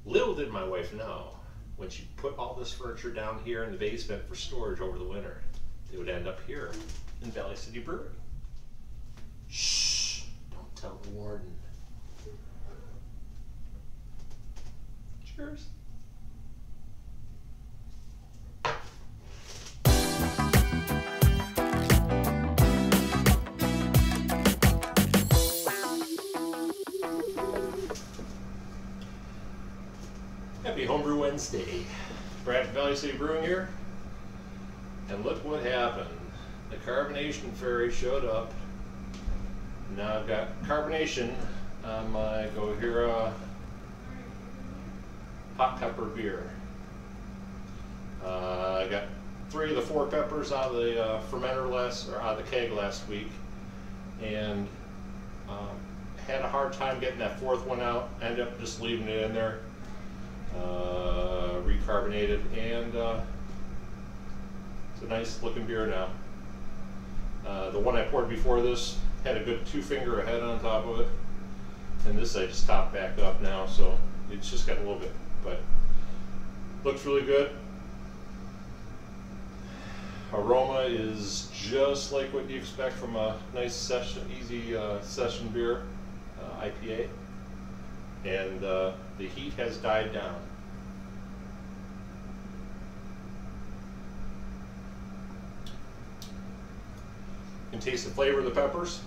Little did my wife know, when she put all this furniture down here in the basement for storage over the winter, it would end up here in Valley City Brewery. Shh, don't tell the warden. Cheers. Happy Homebrew Wednesday. Brad at Valley City Brewing here. And look what happened. The carbonation fairy showed up. Now I've got carbonation on my Gojira hot pepper beer. I got 3 of the 4 peppers out of the fermenter out of the keg last week, and had a hard time getting that 4th one out. Ended up just leaving it in there, recarbonated, and it's a nice looking beer now. The one I poured before this had a good 2-finger head on top of it, and this I just topped back up now, so it's just got a little bit, but looks really good. Aroma is just like what you expect from a nice session, easy session beer, IPA, and the heat has died down. You can taste the flavor of the peppers.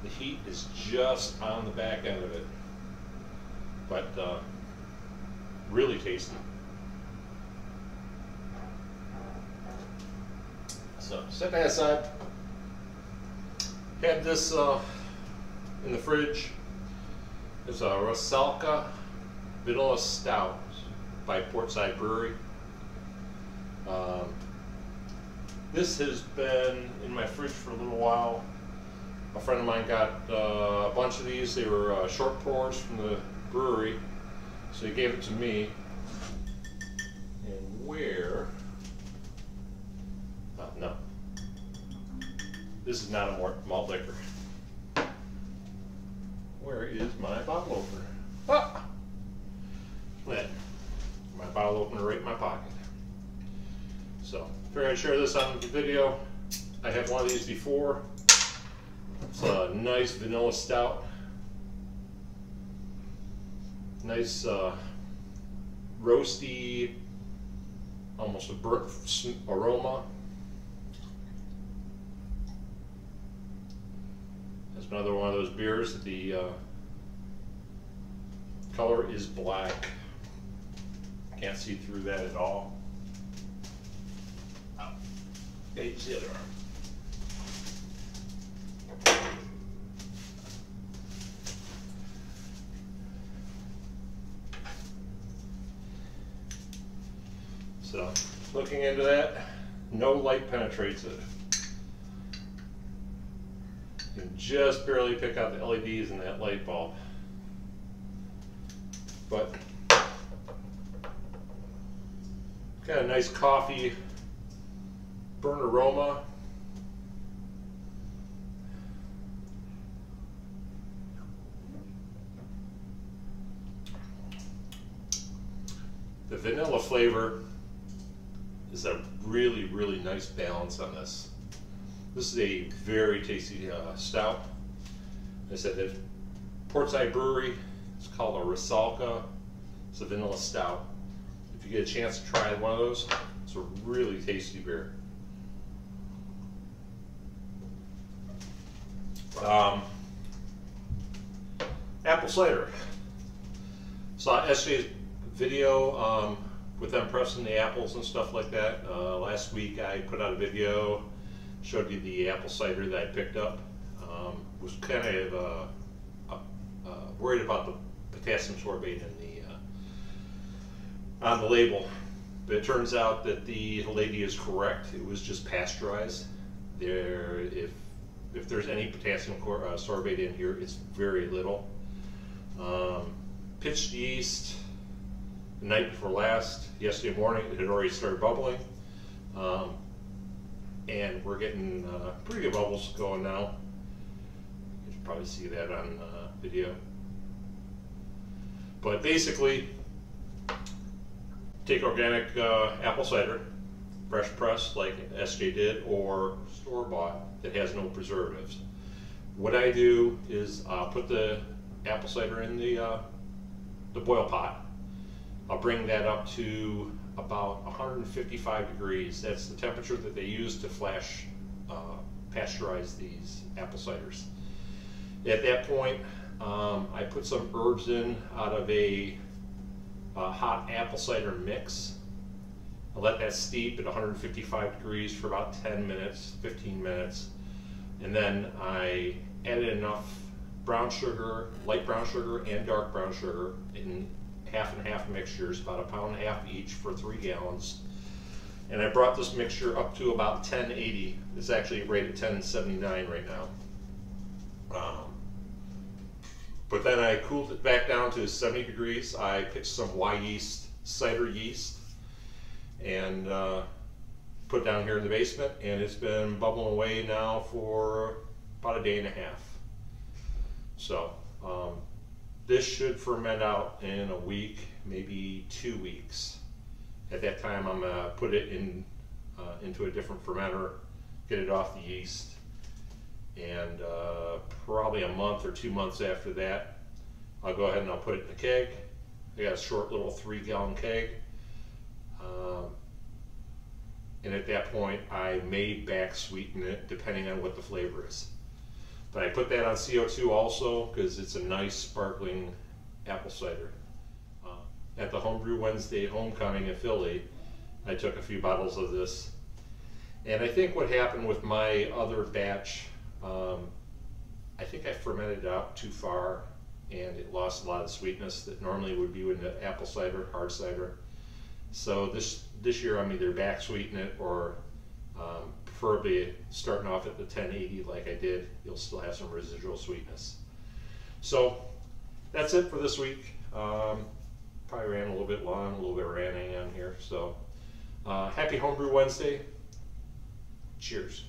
The heat is just on the back end of it, but really tasty. So set that aside. Had this in the fridge. It's a Rusalka Vanilla Stout by Portside Brewery. This has been in my fridge for a little while. A friend of mine got a bunch of these. They were short pours from the brewery, so he gave it to me. And where? Oh, no. This is not a malt liquor. Where is my bottle opener? Ah! My bottle opener right in my pocket. So, figured I'd share this on the video. I had one of these before. It's a nice vanilla stout. Nice roasty, almost a burnt aroma. It's another one of those beers that the color is black. Can't see through that at all. Oh, here's the other arm. So, looking into that, no light penetrates it. You can just barely pick out the LEDs in that light bulb. But, got a nice coffee burnt aroma. The vanilla flavor is a really, really nice balance on this. This is a very tasty stout. I said that Portside Brewery, it's called a Rusalka. It's a vanilla stout. If you get a chance to try one of those, it's a really tasty beer. Apple cider. Saw SJ's video with them pressing the apples and stuff like that. Last week I put out a video, showed you the apple cider that I picked up. Was kind of worried about the potassium sorbate in the on the label, but it turns out that the lady is correct. It was just pasteurized. If there's any potassium sorbate in here, it's very little. Pitched yeast the night before last. Yesterday morning it had already started bubbling, and we're getting pretty good bubbles going now. You can probably see that on video. But basically, take organic apple cider, fresh pressed like SJ did, or store bought that has no preservatives. What I do is put the apple cider in the boil pot. I'll bring that up to about 155 degrees. That's the temperature that they use to pasteurize these apple ciders. At that point, I put some herbs in out of a hot apple cider mix. I let that steep at 155 degrees for about 10 minutes, 15 minutes. And then I added enough brown sugar, light brown sugar and dark brown sugar in half and half mixtures, about 1.5 pounds each for 3 gallons. And I brought this mixture up to about 1080. It's actually rated 1079 right now. But then I cooled it back down to 70 degrees. I picked some Y yeast, cider yeast, and put down here in the basement, and it's been bubbling away now for about a day and a half. So this should ferment out in a week, maybe 2 weeks. At that time, I'm gonna put it in into a different fermenter, get it off the yeast, and probably a month or 2 months after that, I'll go ahead and I'll put it in a keg. I got a short little 3-gallon keg. And at that point, I may back sweeten it depending on what the flavor is. But I put that on CO2 also because it's a nice sparkling apple cider. At the Homebrew Wednesday homecoming in Philly, I took a few bottles of this. And I think what happened with my other batch, I think I fermented it out too far and it lost a lot of the sweetness that normally would be with the apple cider, hard cider. So this year I'm either back sweetening it or preferably starting off at the 1080 like I did. You'll still have some residual sweetness. So that's it for this week. Probably ran a little bit long, a little bit ranting on here. So happy Homebrew Wednesday. Cheers.